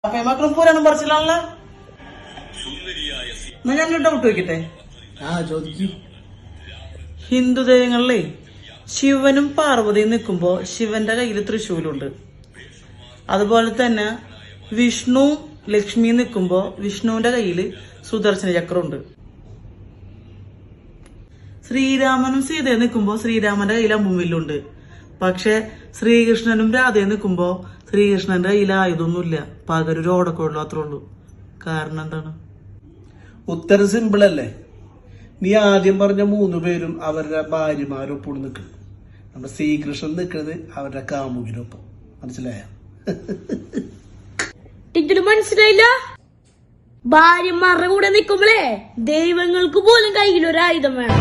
മക്കളും പോരാനും പറിച്ചില്ലാണല്ലോ. ഞാൻ ഡൗട്ട് വെക്കട്ടെ? ഹിന്ദു ദൈവങ്ങളിലെ ശിവനും പാർവതിയും നിൽക്കുമ്പോ ശിവന്റെ കയ്യിൽ തൃശൂലുണ്ട്. അതുപോലെ തന്നെ വിഷ്ണു ലക്ഷ്മി നിൽക്കുമ്പോ വിഷ്ണുവിന്റെ കയ്യിൽ സുദർശന ചക്രമുണ്ട്. ശ്രീരാമനും സീതയും നിൽക്കുമ്പോ ശ്രീരാമന്റെ കയ്യിൽ അമ്പുവില്ലുണ്ട്. പക്ഷെ ശ്രീകൃഷ്ണനും രാധയും നിൽക്കുമ്പോ ശ്രീകൃഷ്ണന്റെ കയ്യിൽ ആയുധമൊന്നുമില്ല, പകരം ഒരു ഓടക്കുള്ളൂ, അത്രേ ഉള്ളൂ. കാരണം എന്താണ്? ഉത്തരം സിമ്പിൾ അല്ലേ? നീ ആദ്യം പറഞ്ഞ 3 പേരും അവരുടെ ഭാര്യമാരൊപ്പം നിൽക്കുന്നു. നമ്മുടെ ശ്രീകൃഷ്ണൻ നിൽക്കുന്നത് അവരുടെ കാമുകിനൊപ്പം. മനസ്സിലായ? മനസ്സിലായില്ല. ഭാര്യമാരുടെ കൂടെ നിൽക്കുമ്പോഴേ ദൈവങ്ങൾക്ക് പോലും കയ്യിലൊരായുധം വേണം.